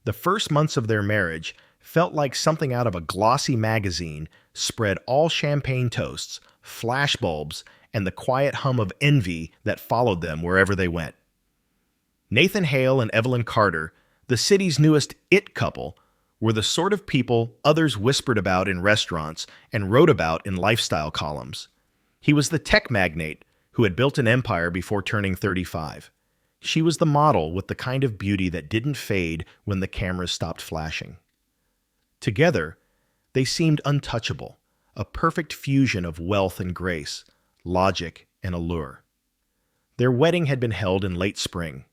The first months of their marriage felt like something out of a glossy magazine, spread all champagne toasts, flashbulbs, and the quiet hum of envy that followed them wherever they went. Nathan Hale and Evelyn Carter, the city's newest it couple, were the sort of people others whispered about in restaurants and wrote about in lifestyle columns. He was the tech magnate who had built an empire before turning 35. She was the model with the kind of beauty that didn't fade when the cameras stopped flashing. Together, they seemed untouchable, a perfect fusion of wealth and grace, logic and allure. Their wedding had been held in late spring,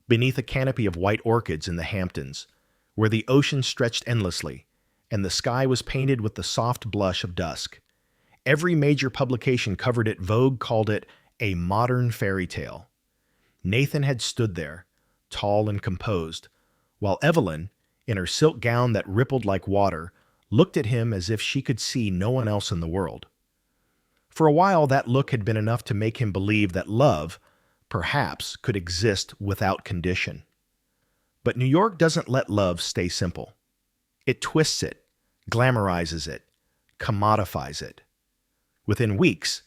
beneath a canopy of white orchids in the Hamptons, where the ocean stretched endlessly, and the sky was painted with the soft blush of dusk. Every major publication covered it. Vogue called it a modern fairy tale. Nathan had stood there, tall and composed, while Evelyn, in her silk gown that rippled like water, looked at him as if she could see no one else in the world. For a while, that look had been enough to make him believe that love, perhaps, could exist without condition. But New York doesn't let love stay simple. It twists it, glamorizes it, commodifies it. Within weeks,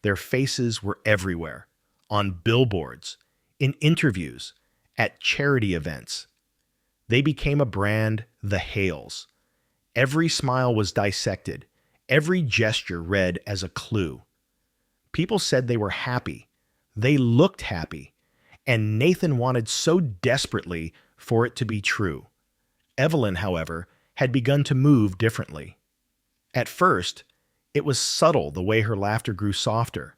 their faces were everywhere, on billboards, in interviews, at charity events. They became a brand, the Hales. Every smile was dissected, every gesture read as a clue. People said they were happy, they looked happy, and Nathan wanted so desperately for it to be true. Evelyn, however, had begun to move differently. At first, it was subtle the way her laughter grew softer,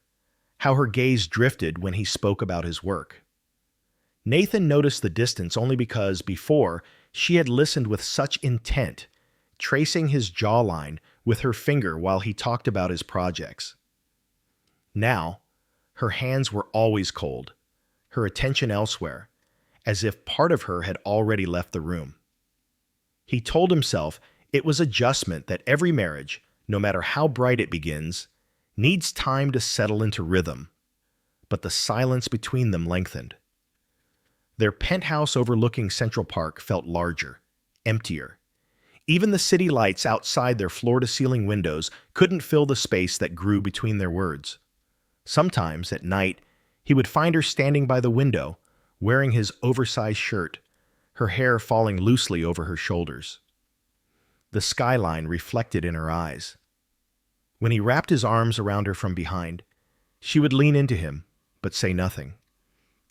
how her gaze drifted when he spoke about his work. Nathan noticed the distance only because, before, she had listened with such intent, tracing his jawline with her finger while he talked about his projects. Now, her hands were always cold, her attention elsewhere, as if part of her had already left the room. He told himself it was adjustment that every marriage, no matter how bright it begins, needs time to settle into rhythm. But the silence between them lengthened. Their penthouse overlooking Central Park felt larger, emptier. Even the city lights outside their floor-to-ceiling windows couldn't fill the space that grew between their words. Sometimes, at night, he would find her standing by the window, wearing his oversized shirt, her hair falling loosely over her shoulders. The skyline reflected in her eyes. When he wrapped his arms around her from behind, she would lean into him, but say nothing.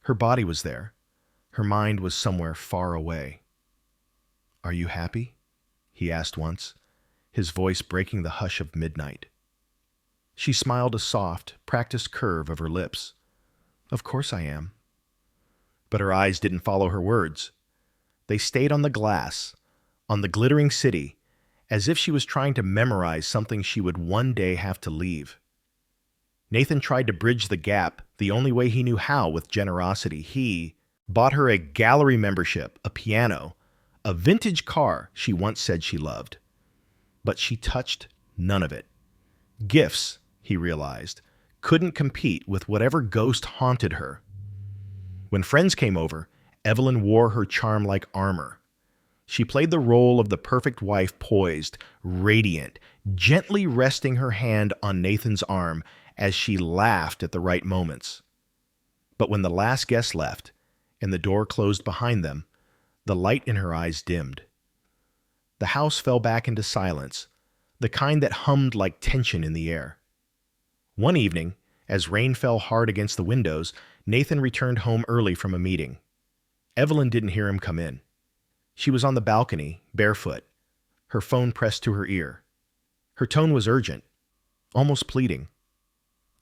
Her body was there. Her mind was somewhere far away. "Are you happy?" he asked once, his voice breaking the hush of midnight. She smiled a soft, practiced curve of her lips. "Of course I am." But her eyes didn't follow her words. They stayed on the glass, on the glittering city, as if she was trying to memorize something she would one day have to leave. Nathan tried to bridge the gap the only way he knew how, with generosity. He bought her a gallery membership, a piano, a vintage car she once said she loved. But she touched none of it. Gifts, he realized, couldn't compete with whatever ghost haunted her. When friends came over, Evelyn wore her charm like armor. She played the role of the perfect wife, poised, radiant, gently resting her hand on Nathan's arm as she laughed at the right moments. But when the last guest left, and the door closed behind them, the light in her eyes dimmed. The house fell back into silence, the kind that hummed like tension in the air. One evening, as rain fell hard against the windows, Nathan returned home early from a meeting. Evelyn didn't hear him come in. She was on the balcony, barefoot, her phone pressed to her ear. Her tone was urgent, almost pleading.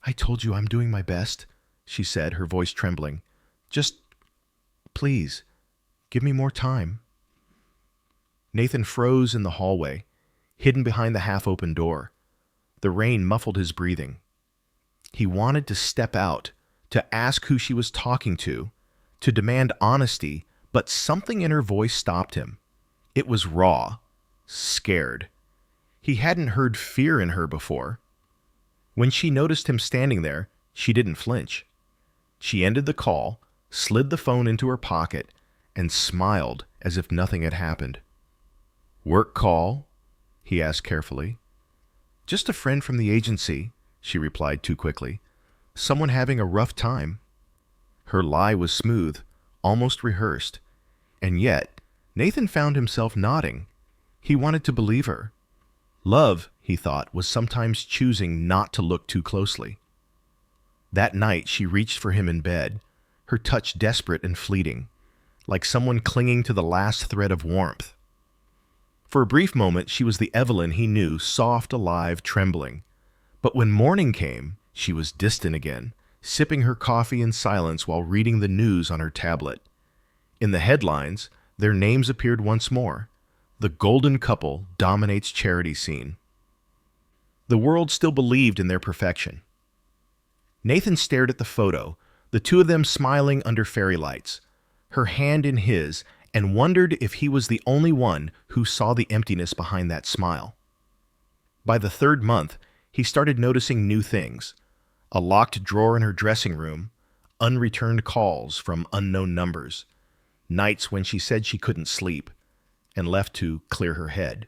"I told you I'm doing my best," she said, her voice trembling. "Just, please, give me more time." Nathan froze in the hallway, hidden behind the half-open door. The rain muffled his breathing. He wanted to step out, to ask who she was talking to demand honesty, but something in her voice stopped him. It was raw, scared. He hadn't heard fear in her before. When she noticed him standing there, she didn't flinch. She ended the call, slid the phone into her pocket, and smiled as if nothing had happened. "Work call?" he asked carefully. "Just a friend from the agency," she replied too quickly. "Someone having a rough time." Her lie was smooth, almost rehearsed, and yet Nathan found himself nodding. He wanted to believe her. Love, he thought, was sometimes choosing not to look too closely. That night she reached for him in bed, her touch desperate and fleeting, like someone clinging to the last thread of warmth. For a brief moment she was the Evelyn he knew, soft, alive, trembling. But when morning came, she was distant again, sipping her coffee in silence while reading the news on her tablet. In the headlines, their names appeared once more. The golden couple dominates charity scene. The world still believed in their perfection. Nathan stared at the photo, the two of them smiling under fairy lights, her hand in his, and wondered if he was the only one who saw the emptiness behind that smile. By the third month, he started noticing new things: a locked drawer in her dressing room, unreturned calls from unknown numbers, nights when she said she couldn't sleep and left to clear her head.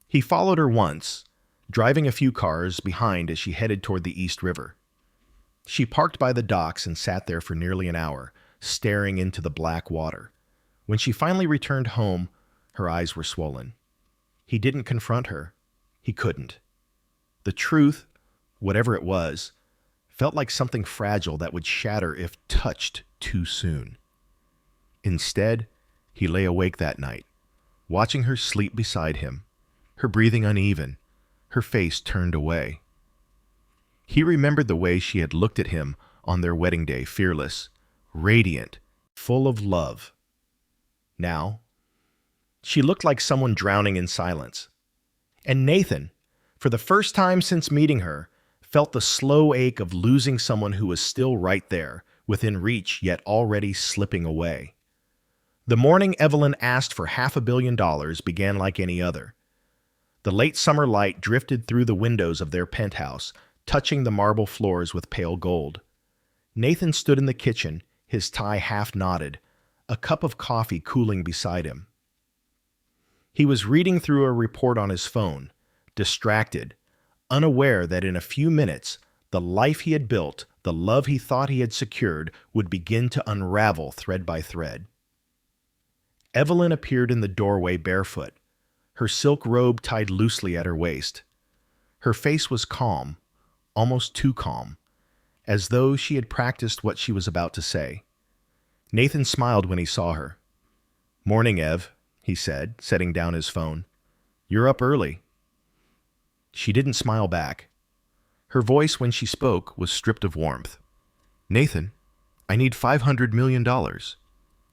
He followed her once, driving a few cars behind as she headed toward the East River. She parked by the docks and sat there for nearly an hour, staring into the black water. When she finally returned home, her eyes were swollen. He didn't confront her. He couldn't. The truth, whatever it was, felt like something fragile that would shatter if touched too soon. Instead, he lay awake that night, watching her sleep beside him, her breathing uneven, her face turned away. He remembered the way she had looked at him on their wedding day, fearless, radiant, full of love. Now, she looked like someone drowning in silence. And Nathan, for the first time since meeting her, felt the slow ache of losing someone who was still right there, within reach yet already slipping away. The morning Evelyn asked for $500 million began like any other. The late summer light drifted through the windows of their penthouse, touching the marble floors with pale gold. Nathan stood in the kitchen, his tie half knotted, a cup of coffee cooling beside him. He was reading through a report on his phone, distracted, unaware that in a few minutes, the life he had built, the love he thought he had secured, would begin to unravel thread by thread. Evelyn appeared in the doorway barefoot, her silk robe tied loosely at her waist. Her face was calm, almost too calm, as though she had practiced what she was about to say. Nathan smiled when he saw her. "Morning, Ev," he said, setting down his phone. "You're up early." She didn't smile back. Her voice, when she spoke, was stripped of warmth. "Nathan, I need $500 million.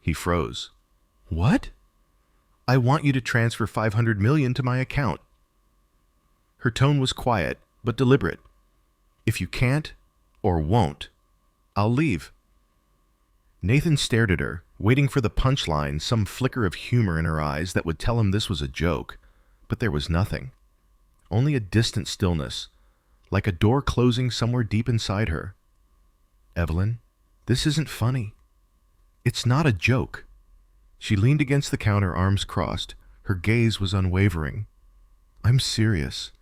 He froze. "What?" "I want you to transfer $500 million to my account." Her tone was quiet, but deliberate. "If you can't, or won't, I'll leave." Nathan stared at her, waiting for the punchline, some flicker of humor in her eyes that would tell him this was a joke, but there was nothing. Only a distant stillness, like a door closing somewhere deep inside her. "Evelyn, this isn't funny. It's not a joke." She leaned against the counter, arms crossed. Her gaze was unwavering. "I'm serious.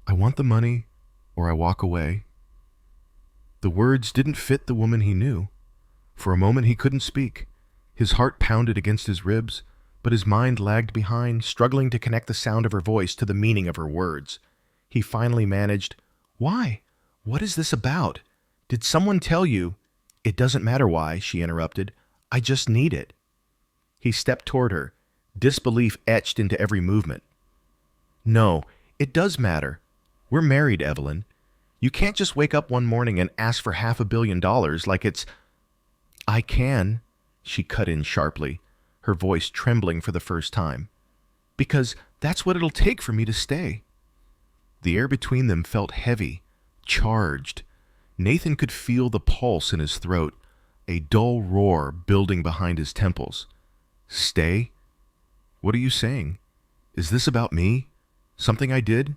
I want the money, or I walk away." The words didn't fit the woman he knew. For a moment he couldn't speak. His heart pounded against his ribs, but his mind lagged behind, struggling to connect the sound of her voice to the meaning of her words. He finally managed, "Why? What is this about? Did someone tell you—" "It doesn't matter why," she interrupted. "I just need it." He stepped toward her, disbelief etched into every movement. "No, it does matter. We're married, Evelyn. You can't just wake up one morning and ask for $500 million like it's—" "I can," she cut in sharply, her voice trembling for the first time, "because that's what it'll take for me to stay." The air between them felt heavy, charged. Nathan could feel the pulse in his throat, a dull roar building behind his temples. "Stay? What are you saying? Is this about me? Something I did?"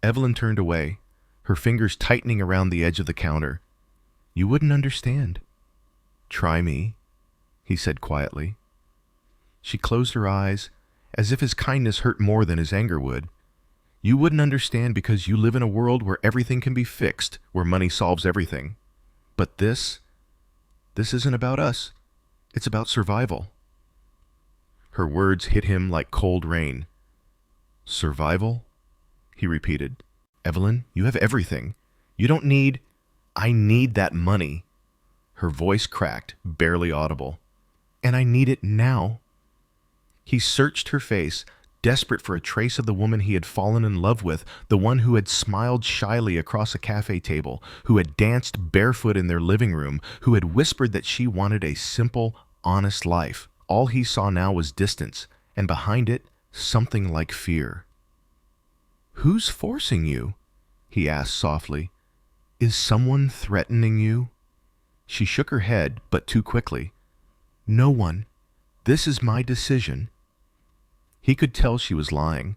Evelyn turned away, her fingers tightening around the edge of the counter. "You wouldn't understand." "Try me." he said quietly. She closed her eyes, as if his kindness hurt more than his anger would. You wouldn't understand because you live in a world where everything can be fixed, where money solves everything. But this isn't about us. It's about survival. Her words hit him like cold rain. Survival? He repeated. Evelyn, you have everything. You don't need... I need that money. Her voice cracked, barely audible. And I need it now. He searched her face, desperate for a trace of the woman he had fallen in love with, the one who had smiled shyly across a cafe table, who had danced barefoot in their living room, who had whispered that she wanted a simple, honest life. All he saw now was distance, and behind it, something like fear. Who's forcing you? He asked softly. Is someone threatening you? She shook her head, but too quickly. No one. This is my decision. He could tell she was lying.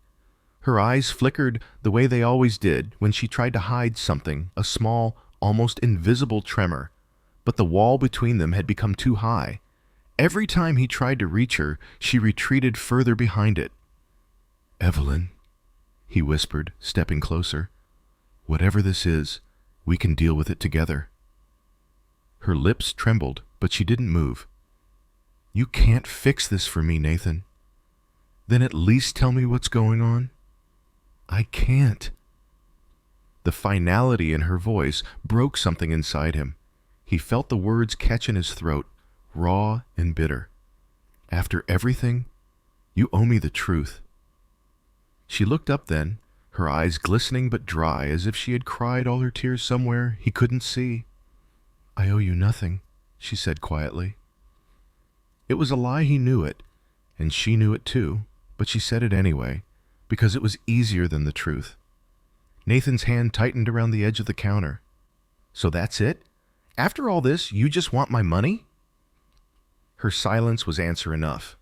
Her eyes flickered the way they always did when she tried to hide something, a small, almost invisible tremor. But the wall between them had become too high. Every time he tried to reach her, she retreated further behind it. Evelyn, he whispered, stepping closer. Whatever this is, we can deal with it together. Her lips trembled, but she didn't move. You can't fix this for me, Nathan. Then at least tell me what's going on. I can't. The finality in her voice broke something inside him. He felt the words catch in his throat, raw and bitter. After everything, you owe me the truth. She looked up then, her eyes glistening but dry, as if she had cried all her tears somewhere he couldn't see. I owe you nothing, she said quietly. It was a lie, he knew it, and she knew it too, but she said it anyway, because it was easier than the truth. Nathan's hand tightened around the edge of the counter. So that's it? After all this, you just want my money? Her silence was answer enough.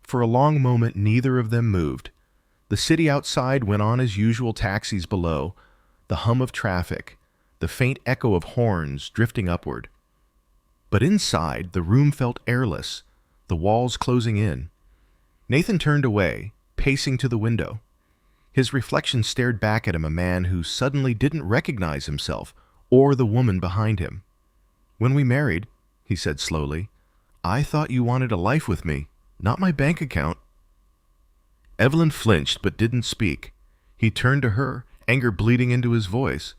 For a long moment, neither of them moved. The city outside went on as usual, taxis below, the hum of traffic, the faint echo of horns drifting upward. But inside, the room felt airless, the walls closing in. Nathan turned away, pacing to the window. His reflection stared back at him, a man who suddenly didn't recognize himself or the woman behind him. When we married, he said slowly, I thought you wanted a life with me, not my bank account. Evelyn flinched but didn't speak. He turned to her, anger bleeding into his voice.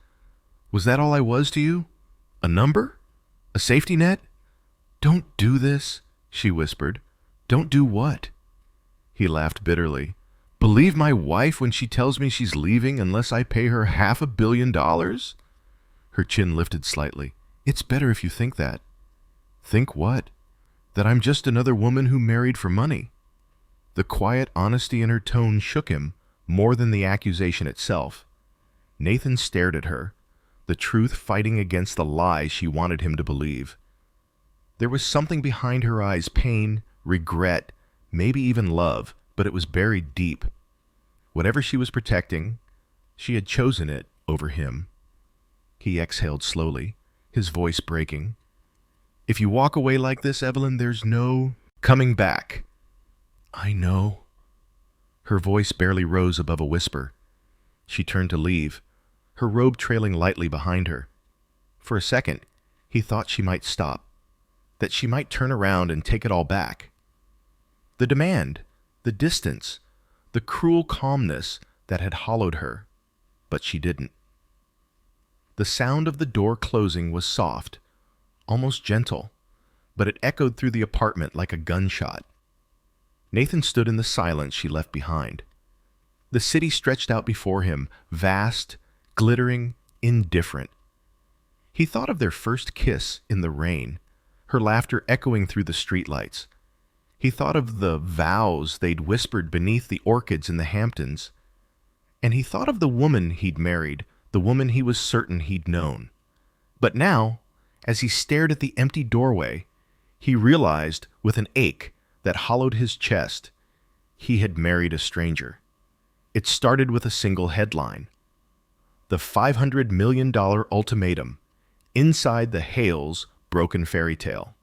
Was that all I was to you? A number? A safety net? Don't do this, she whispered. Don't do what? He laughed bitterly. Believe my wife when she tells me she's leaving unless I pay her $500 million? Her chin lifted slightly. It's better if you think that. Think what? That I'm just another woman who married for money. The quiet honesty in her tone shook him more than the accusation itself. Nathan stared at her, the truth fighting against the lie she wanted him to believe. There was something behind her eyes, pain, regret, maybe even love, but it was buried deep. Whatever she was protecting, she had chosen it over him. He exhaled slowly, his voice breaking. If you walk away like this, Evelyn, there's no coming back. I know. Her voice barely rose above a whisper. She turned to leave, her robe trailing lightly behind her. For a second, he thought she might stop, that she might turn around and take it all back. The demand, the distance, the cruel calmness that had hollowed her, but she didn't. The sound of the door closing was soft, almost gentle, but it echoed through the apartment like a gunshot. Nathan stood in the silence she left behind. The city stretched out before him, vast, glittering, indifferent. He thought of their first kiss in the rain, her laughter echoing through the streetlights. He thought of the vows they'd whispered beneath the orchids in the Hamptons. And he thought of the woman he'd married, the woman he was certain he'd known. But now, as he stared at the empty doorway, he realized with an ache that hollowed his chest, he had married a stranger. It started with a single headline. The $500 million ultimatum, inside the Hale's broken fairy tale.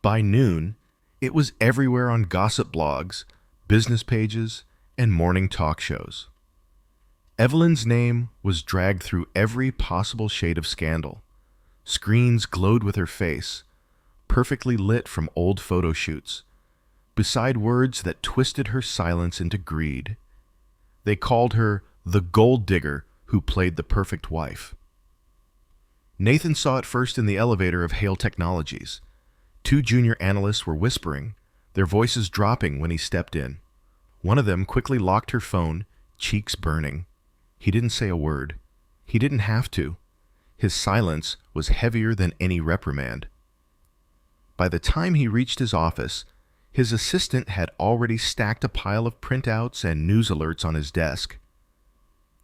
By noon, it was everywhere on gossip blogs, business pages, and morning talk shows. Evelyn's name was dragged through every possible shade of scandal. Screens glowed with her face, perfectly lit from old photo shoots, beside words that twisted her silence into greed. They called her the gold digger who played the perfect wife. Nathan saw it first in the elevator of Hale Technologies. Two junior analysts were whispering, their voices dropping when he stepped in. One of them quickly locked her phone, cheeks burning. He didn't say a word. He didn't have to. His silence was heavier than any reprimand. By the time he reached his office, his assistant had already stacked a pile of printouts and news alerts on his desk.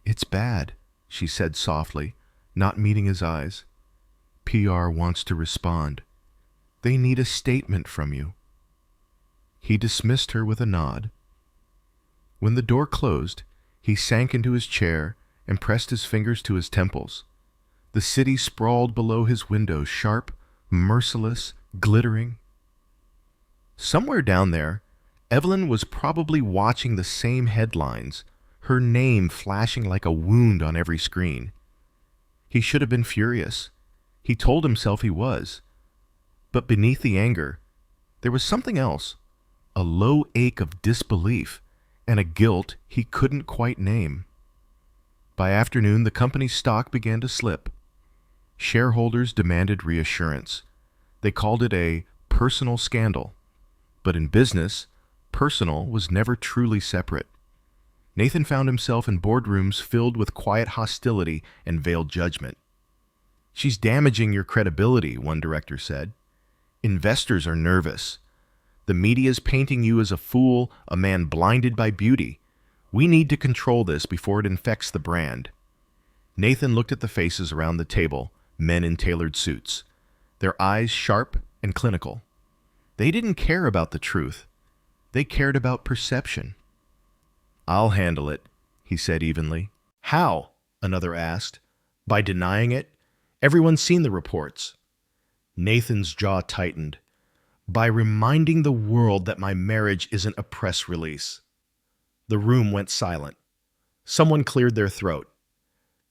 "It's bad," she said softly, not meeting his eyes. "PR wants to respond. They need a statement from you." He dismissed her with a nod. When the door closed, he sank into his chair and pressed his fingers to his temples. The city sprawled below his window, sharp, merciless, glittering. Somewhere down there, Evelyn was probably watching the same headlines, her name flashing like a wound on every screen. He should have been furious. He told himself he was. But beneath the anger, there was something else, a low ache of disbelief and a guilt he couldn't quite name. By afternoon, the company's stock began to slip. Shareholders demanded reassurance. They called it a personal scandal. But in business, personal was never truly separate. Nathan found himself in boardrooms filled with quiet hostility and veiled judgment. "She's damaging your credibility," one director said. "Investors are nervous. The media's painting you as a fool, a man blinded by beauty. We need to control this before it infects the brand." Nathan looked at the faces around the table, men in tailored suits, their eyes sharp and clinical. They didn't care about the truth. They cared about perception. "I'll handle it," he said evenly. "How?" another asked. "By denying it? Everyone's seen the reports." Nathan's jaw tightened. "By reminding the world that my marriage isn't a press release." The room went silent. Someone cleared their throat.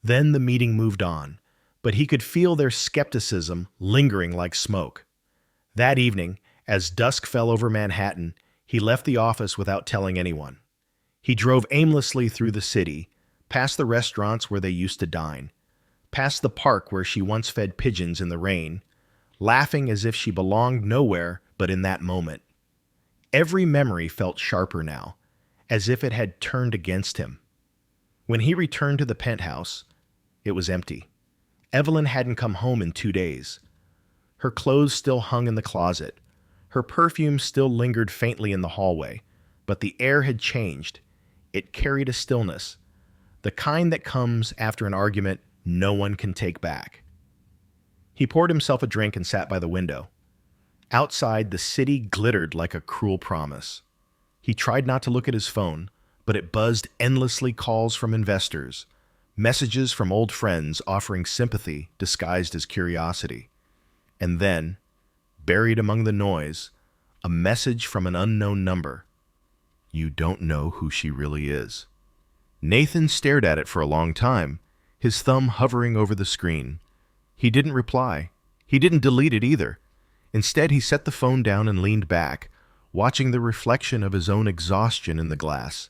Then the meeting moved on, but he could feel their skepticism lingering like smoke. That evening, as dusk fell over Manhattan, he left the office without telling anyone. He drove aimlessly through the city, past the restaurants where they used to dine, past the park where she once fed pigeons in the rain, laughing as if she belonged nowhere but in that moment. Every memory felt sharper now, as if it had turned against him. When he returned to the penthouse, it was empty. Evelyn hadn't come home in 2 days. Her clothes still hung in the closet. Her perfume still lingered faintly in the hallway, but the air had changed. It carried a stillness, the kind that comes after an argument no one can take back. He poured himself a drink and sat by the window. Outside, the city glittered like a cruel promise. He tried not to look at his phone, but it buzzed endlessly calls from investors, messages from old friends offering sympathy disguised as curiosity. And then, buried among the noise, a message from an unknown number. "You don't know who she really is." Nathan stared at it for a long time, his thumb hovering over the screen. He didn't reply. He didn't delete it either. Instead, he set the phone down and leaned back, watching the reflection of his own exhaustion in the glass.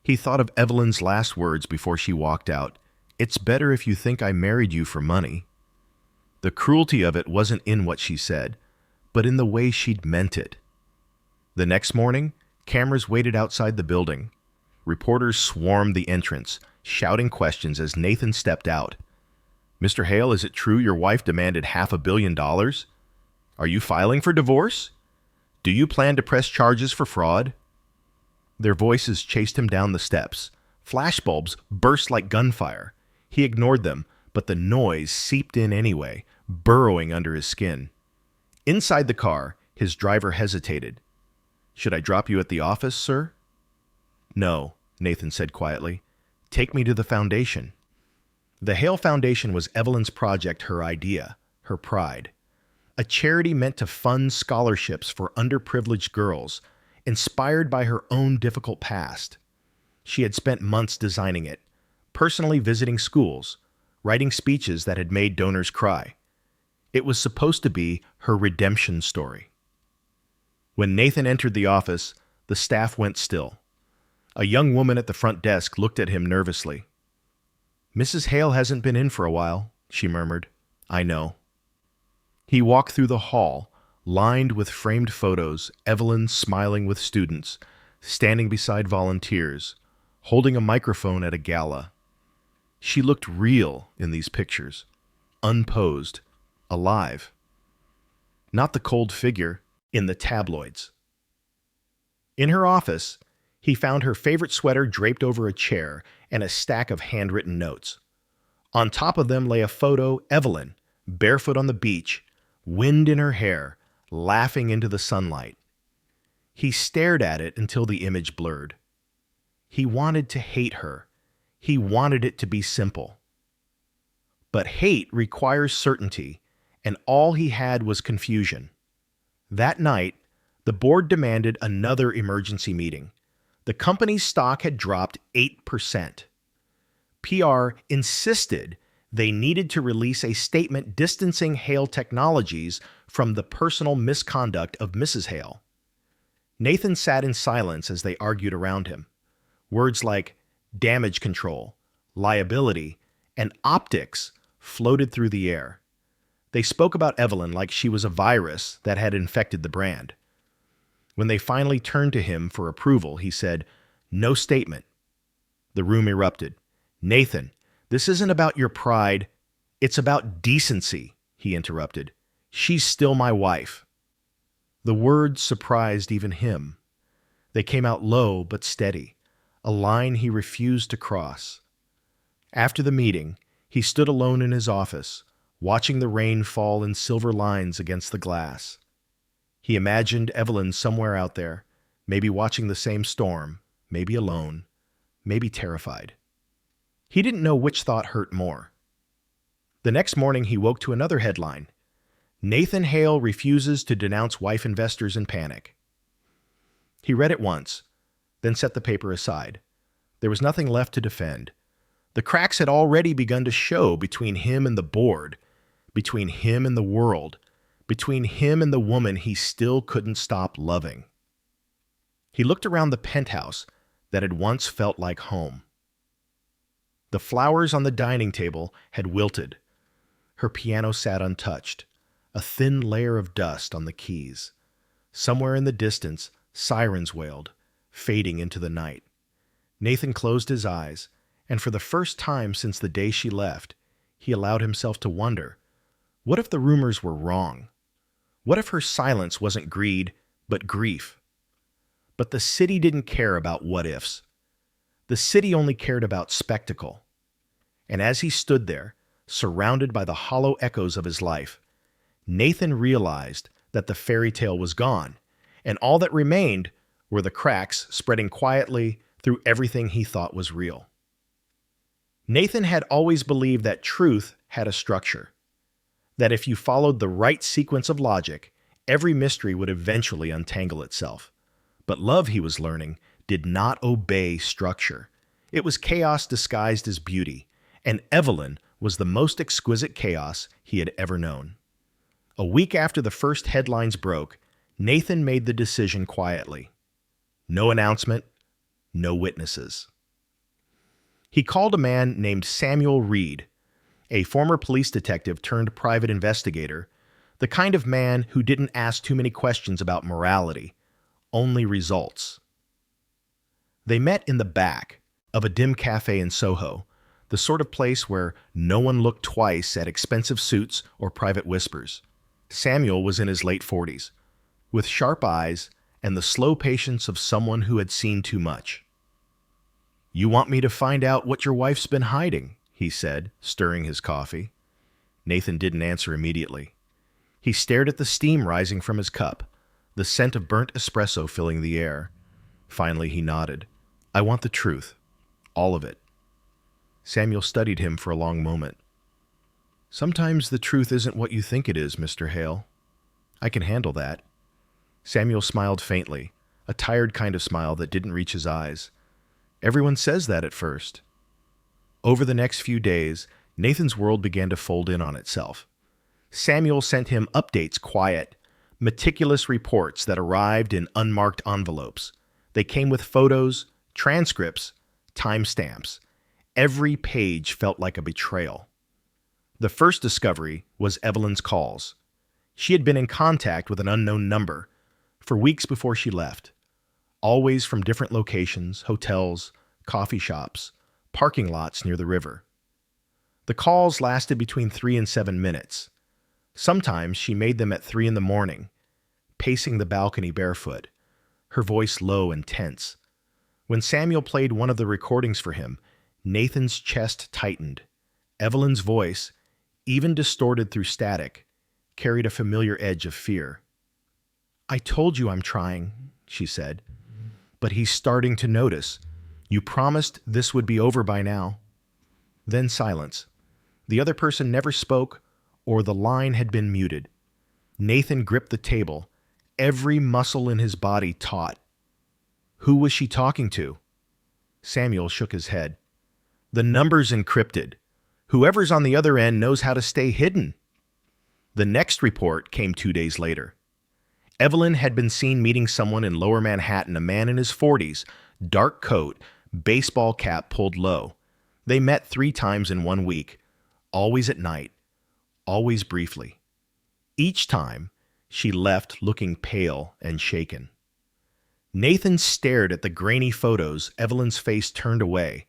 He thought of Evelyn's last words before she walked out. "It's better if you think I married you for money." The cruelty of it wasn't in what she said, but in the way she'd meant it. The next morning, cameras waited outside the building. Reporters swarmed the entrance, shouting questions as Nathan stepped out. "Mr. Hale, is it true your wife demanded $500 million? Are you filing for divorce? Do you plan to press charges for fraud?" Their voices chased him down the steps. Flashbulbs burst like gunfire. He ignored them, but the noise seeped in anyway, burrowing under his skin. Inside the car, his driver hesitated. "Should I drop you at the office, sir?" "No," Nathan said quietly. "Take me to the foundation." The Hale Foundation was Evelyn's project, her idea, her pride. a charity meant to fund scholarships for underprivileged girls, inspired by her own difficult past. She had spent months designing it, personally visiting schools, writing speeches that had made donors cry. It was supposed to be her redemption story. When Nathan entered the office, the staff went still. A young woman at the front desk looked at him nervously. "Mrs. Hale hasn't been in for a while," she murmured. "I know." He walked through the hall, lined with framed photos, Evelyn smiling with students, standing beside volunteers, holding a microphone at a gala. She looked real in these pictures, unposed, alive. Not the cold figure in the tabloids. In her office, he found her favorite sweater draped over a chair and a stack of handwritten notes. On top of them lay a photo, Evelyn, barefoot on the beach, wind in her hair, laughing into the sunlight. He stared at it until the image blurred. He wanted to hate her. He wanted it to be simple. But hate requires certainty, and all he had was confusion. That night, the board demanded another emergency meeting. The company's stock had dropped 8%. PR insisted they needed to release a statement distancing Hale Technologies from the personal misconduct of Mrs. Hale. Nathan sat in silence as they argued around him. Words like damage control, liability, and optics floated through the air. They spoke about Evelyn like she was a virus that had infected the brand. When they finally turned to him for approval, he said, "No statement." The room erupted. "Nathan, this isn't about your pride. It's about decency," he interrupted. "She's still my wife." The words surprised even him. They came out low but steady, a line he refused to cross. After the meeting, he stood alone in his office, watching the rain fall in silver lines against the glass. He imagined Evelyn somewhere out there, maybe watching the same storm, maybe alone, maybe terrified. He didn't know which thought hurt more. The next morning he woke to another headline: "Nathan Hale refuses to denounce wife investors in panic." He read it once, then set the paper aside. There was nothing left to defend. The cracks had already begun to show between him and the board, between him and the world, between him and the woman he still couldn't stop loving. He looked around the penthouse that had once felt like home. The flowers on the dining table had wilted. Her piano sat untouched, a thin layer of dust on the keys. Somewhere in the distance, sirens wailed, fading into the night. Nathan closed his eyes, and for the first time since the day she left, he allowed himself to wonder, what if the rumors were wrong? What if her silence wasn't greed, but grief? But the city didn't care about what-ifs. The city only cared about spectacle. And as he stood there, surrounded by the hollow echoes of his life, Nathan realized that the fairy tale was gone, and all that remained were the cracks spreading quietly through everything he thought was real. Nathan had always believed that truth had a structure, that if you followed the right sequence of logic, every mystery would eventually untangle itself. But love, he was learning, did not obey structure. It was chaos disguised as beauty, and Evelyn was the most exquisite chaos he had ever known. A week after the first headlines broke, Nathan made the decision quietly. No announcement, no witnesses. He called a man named Samuel Reed, a former police detective turned private investigator, the kind of man who didn't ask too many questions about morality, only results. They met in the back of a dim cafe in Soho, the sort of place where no one looked twice at expensive suits or private whispers. Samuel was in his late 40s, with sharp eyes and the slow patience of someone who had seen too much. "You want me to find out what your wife's been hiding?" he said, stirring his coffee. Nathan didn't answer immediately. He stared at the steam rising from his cup, the scent of burnt espresso filling the air. Finally, he nodded. "I want the truth. All of it." Samuel studied him for a long moment. "Sometimes the truth isn't what you think it is, Mr. Hale," I can handle that. Samuel smiled faintly, a tired kind of smile that didn't reach his eyes. Everyone says that at first. Over the next few days, Nathan's world began to fold in on itself. Samuel sent him updates, quiet, meticulous reports that arrived in unmarked envelopes. They came with photos, transcripts, timestamps. Every page felt like a betrayal. The first discovery was Evelyn's calls. She had been in contact with an unknown number for weeks before she left, always from different locations, hotels, coffee shops, parking lots near the river. The calls lasted between 3 and 7 minutes. Sometimes she made them at 3 in the morning, pacing the balcony barefoot, her voice low and tense. When Samuel played one of the recordings for him, Nathan's chest tightened. Evelyn's voice, even distorted through static, carried a familiar edge of fear. "I told you I'm trying," she said. "But he's starting to notice. You promised this would be over by now." Then silence. The other person never spoke, or the line had been muted. Nathan gripped the table, every muscle in his body taut. Who was she talking to? Samuel shook his head. "The number's encrypted. Whoever's on the other end knows how to stay hidden." The next report came 2 days later. Evelyn had been seen meeting someone in Lower Manhattan, a man in his 40s, dark coat, baseball cap pulled low. They met 3 times in 1 week, always at night, always briefly. Each time, she left looking pale and shaken. Nathan stared at the grainy photos, Evelyn's face turned away,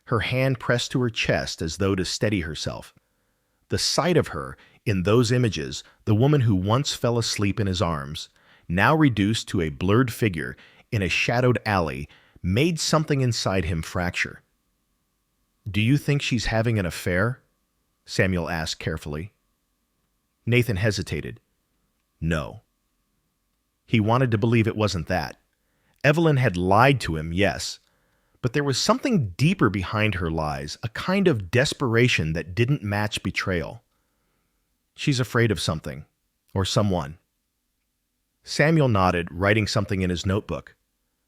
her hand pressed to her chest as though to steady herself. The sight of her, in those images, the woman who once fell asleep in his arms, now reduced to a blurred figure in a shadowed alley, made something inside him fracture. "Do you think she's having an affair?" Samuel asked carefully. Nathan hesitated. No. He wanted to believe it wasn't that. Evelyn had lied to him, yes, but there was something deeper behind her lies, a kind of desperation that didn't match betrayal. "She's afraid of something, or someone." Samuel nodded, writing something in his notebook.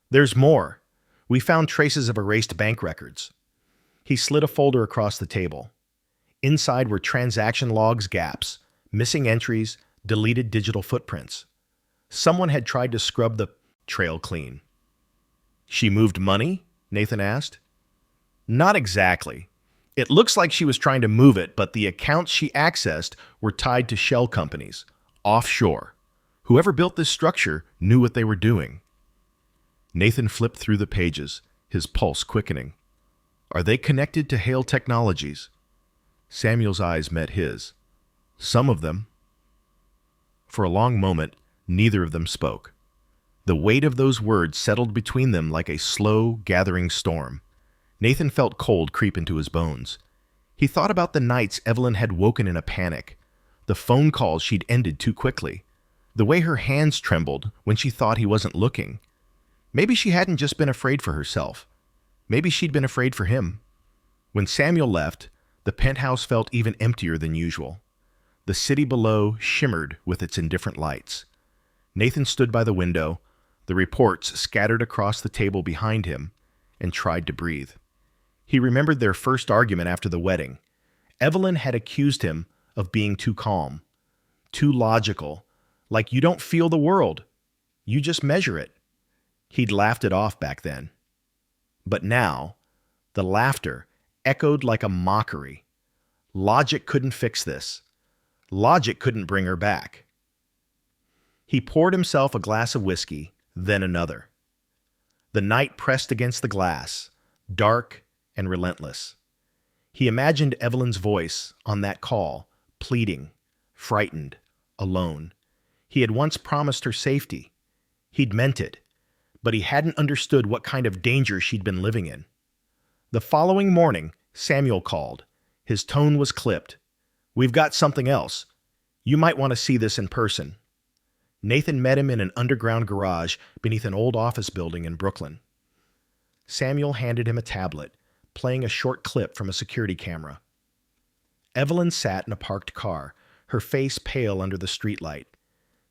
"There's more. We found traces of erased bank records." He slid a folder across the table. Inside were transaction logs, gaps, missing entries, deleted digital footprints. Someone had tried to scrub the trail clean. "She moved money?" Nathan asked. "Not exactly. It looks like she was trying to move it, but the accounts she accessed were tied to shell companies, offshore. Whoever built this structure knew what they were doing." Nathan flipped through the pages, his pulse quickening. "Are they connected to Hale Technologies?" Samuel's eyes met his. "Some of them." For a long moment, neither of them spoke. The weight of those words settled between them like a slow, gathering storm. Nathan felt cold creep into his bones. He thought about the nights Evelyn had woken in a panic, the phone calls she'd ended too quickly, the way her hands trembled when she thought he wasn't looking. Maybe she hadn't just been afraid for herself. Maybe she'd been afraid for him. When Samuel left, the penthouse felt even emptier than usual. The city below shimmered with its indifferent lights. Nathan stood by the window, the reports scattered across the table behind him, and tried to breathe. He remembered their first argument after the wedding. Evelyn had accused him of being too calm, too logical, like you don't feel the world, you just measure it. He'd laughed it off back then. But now, the laughter echoed like a mockery. Logic couldn't fix this. Logic couldn't bring her back. He poured himself a glass of whiskey, then another. The night pressed against the glass, dark and relentless. He imagined Evelyn's voice on that call, pleading, frightened, alone. He had once promised her safety. He'd meant it, but he hadn't understood what kind of danger she'd been living in. The following morning, Samuel called. His tone was clipped. "We've got something else. You might want to see this in person." Nathan met him in an underground garage beneath an old office building in Brooklyn. Samuel handed him a tablet, playing a short clip from a security camera. Evelyn sat in a parked car, her face pale under the streetlight.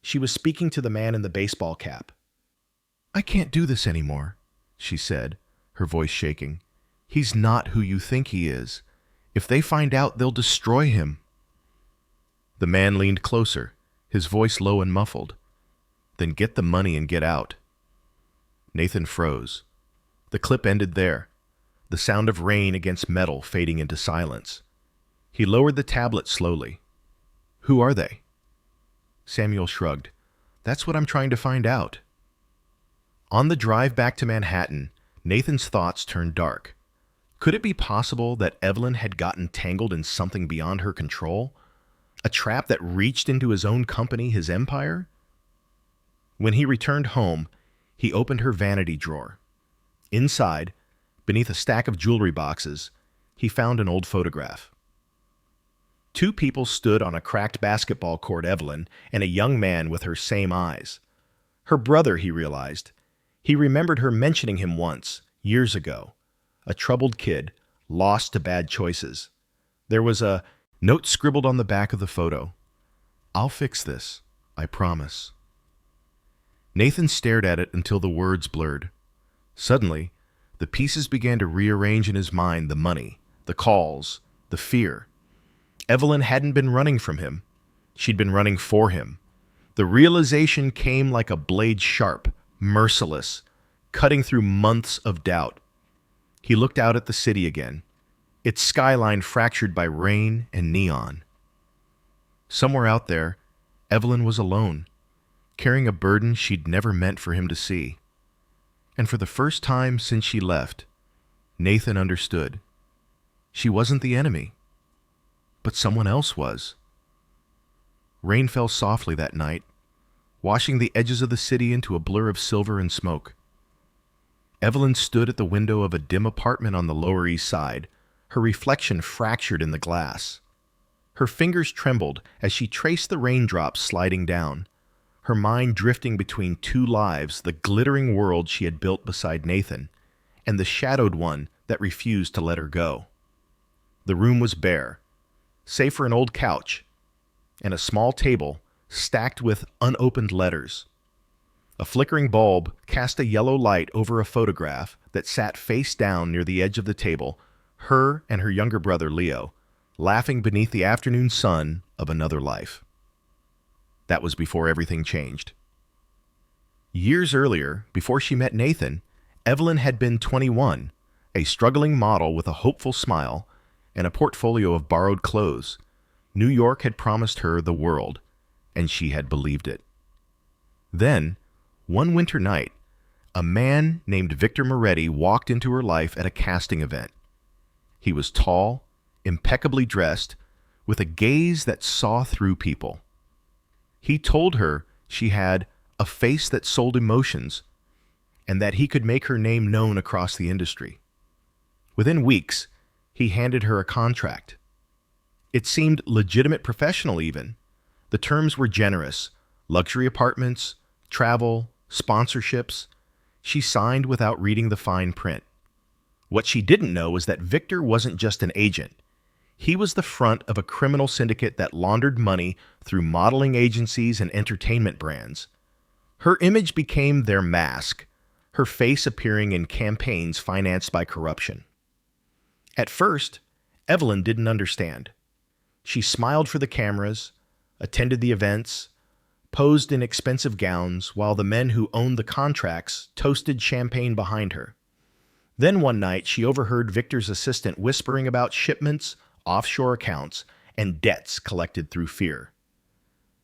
She was speaking to the man in the baseball cap. "I can't do this anymore," she said, her voice shaking. "He's not who you think he is. If they find out, they'll destroy him." The man leaned closer, his voice low and muffled. "Then get the money and get out." Nathan froze. The clip ended there, the sound of rain against metal fading into silence. He lowered the tablet slowly. "Who are they?" Samuel shrugged. "That's what I'm trying to find out." On the drive back to Manhattan, Nathan's thoughts turned dark. Could it be possible that Evelyn had gotten tangled in something beyond her control? A trap that reached into his own company, his empire? When he returned home, he opened her vanity drawer. Inside, beneath a stack of jewelry boxes, he found an old photograph. Two people stood on a cracked basketball court, Evelyn and a young man with her same eyes. Her brother, he realized. He remembered her mentioning him once, years ago. A troubled kid, lost to bad choices. There was a note scribbled on the back of the photo. "I'll fix this, I promise." Nathan stared at it until the words blurred. Suddenly, the pieces began to rearrange in his mind: the money, the calls, the fear. Evelyn hadn't been running from him. She'd been running for him. The realization came like a blade, sharp, merciless, cutting through months of doubt. He looked out at the city again, its skyline fractured by rain and neon. Somewhere out there, Evelyn was alone, carrying a burden she'd never meant for him to see. And for the first time since she left, Nathan understood. She wasn't the enemy, but someone else was. Rain fell softly that night, washing the edges of the city into a blur of silver and smoke. Evelyn stood at the window of a dim apartment on the Lower East Side, her reflection fractured in the glass. Her fingers trembled as she traced the raindrops sliding down, her mind drifting between two lives: the glittering world she had built beside Nathan, and the shadowed one that refused to let her go. The room was bare, save for an old couch and a small table stacked with unopened letters. A flickering bulb cast a yellow light over a photograph that sat face down near the edge of the table, her and her younger brother Leo, laughing beneath the afternoon sun of another life. That was before everything changed. Years earlier, before she met Nathan, Evelyn had been 21, a struggling model with a hopeful smile and a portfolio of borrowed clothes. New York had promised her the world, and she had believed it. Then, one winter night, a man named Victor Moretti walked into her life at a casting event. He was tall, impeccably dressed, with a gaze that saw through people. He told her she had a face that sold emotions, and that he could make her name known across the industry. Within weeks, he handed her a contract. It seemed legitimate, professional even. The terms were generous: luxury apartments, travel, sponsorships. She signed without reading the fine print. What she didn't know was that Victor wasn't just an agent. He was the front of a criminal syndicate that laundered money through modeling agencies and entertainment brands. Her image became their mask, her face appearing in campaigns financed by corruption. At first, Evelyn didn't understand. She smiled for the cameras, attended the events, posed in expensive gowns, while the men who owned the contracts toasted champagne behind her. Then one night, she overheard Victor's assistant whispering about shipments, offshore accounts, and debts collected through fear.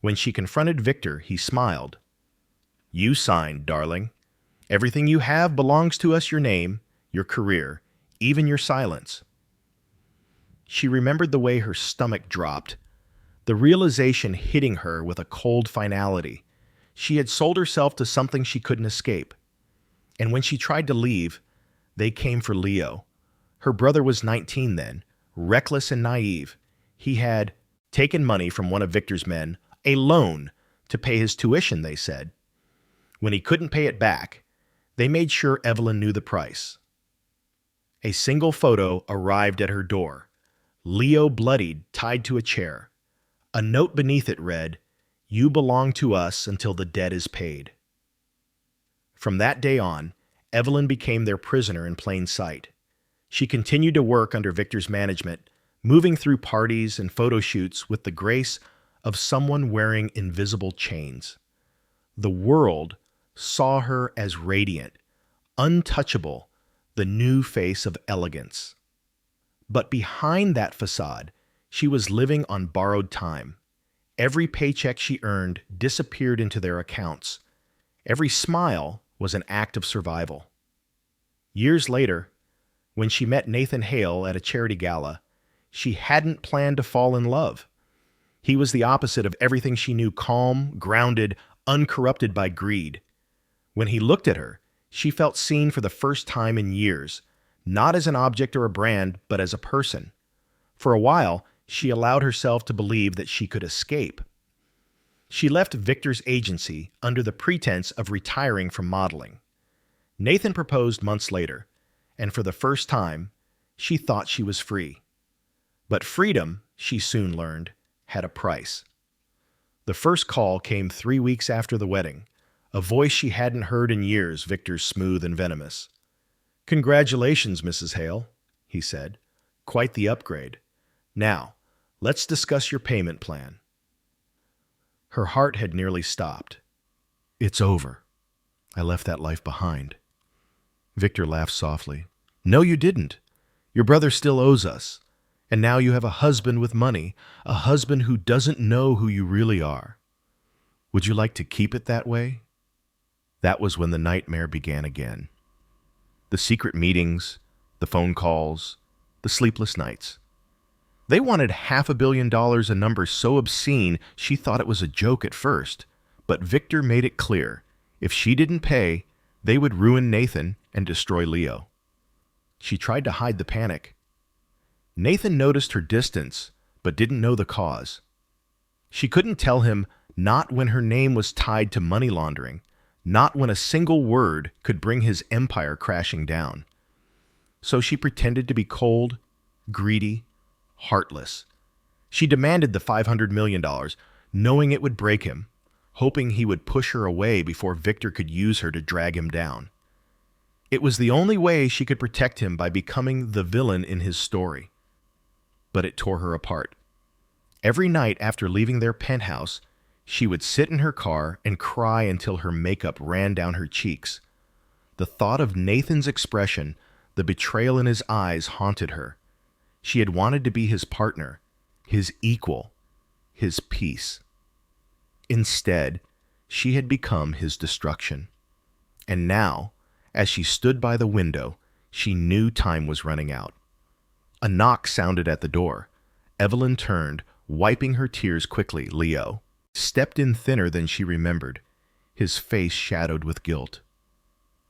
When she confronted Victor, he smiled. "You signed, darling. Everything you have belongs to us: your name, your career, even your silence." She remembered the way her stomach dropped, the realization hitting her with a cold finality. She had sold herself to something she couldn't escape. And when she tried to leave, they came for Leo. Her brother was 19 then, reckless and naive. He had taken money from one of Victor's men, a loan, to pay his tuition, they said. When he couldn't pay it back, they made sure Evelyn knew the price. A single photo arrived at her door. Leo bloodied, tied to a chair. A note beneath it read, You belong to us until the debt is paid. From that day on, Evelyn became their prisoner in plain sight. She continued to work under Victor's management, moving through parties and photo shoots with the grace of someone wearing invisible chains. The world saw her as radiant, untouchable, the new face of elegance. But behind that facade, she was living on borrowed time. Every paycheck she earned disappeared into their accounts. Every smile was an act of survival. Years later, when she met Nathan Hale at a charity gala, she hadn't planned to fall in love. He was the opposite of everything she knew: calm, grounded, uncorrupted by greed. When he looked at her, she felt seen for the first time in years, not as an object or a brand, but as a person. For a while, she allowed herself to believe that she could escape. She left Victor's agency under the pretense of retiring from modeling. Nathan proposed months later, and for the first time, she thought she was free. But freedom, she soon learned, had a price. The first call came 3 weeks after the wedding, a voice she hadn't heard in years, Victor's smooth and venomous. "Congratulations, Mrs. Hale," he said. "Quite the upgrade. Now, let's discuss your payment plan." Her heart had nearly stopped. "It's over. I left that life behind." Victor laughed softly. "No, you didn't. Your brother still owes us. And now you have a husband with money, a husband who doesn't know who you really are. Would you like to keep it that way?" That was when the nightmare began again. The secret meetings, the phone calls, the sleepless nights. They wanted $500 million, a number so obscene she thought it was a joke at first. But Victor made it clear, if she didn't pay, they would ruin Nathan and destroy Leo. She tried to hide the panic. Nathan noticed her distance, but didn't know the cause. She couldn't tell him, not when her name was tied to money laundering, not when a single word could bring his empire crashing down. So she pretended to be cold, greedy, heartless. She demanded the $500 million, knowing it would break him, hoping he would push her away before Victor could use her to drag him down. It was the only way she could protect him by becoming the villain in his story. But it tore her apart. Every night after leaving their penthouse, she would sit in her car and cry until her makeup ran down her cheeks. The thought of Nathan's expression, the betrayal in his eyes, haunted her. She had wanted to be his partner, his equal, his peace. Instead, she had become his destruction. And now, as she stood by the window, she knew time was running out. A knock sounded at the door. Evelyn turned, wiping her tears quickly. Leo stepped in thinner than she remembered, his face shadowed with guilt.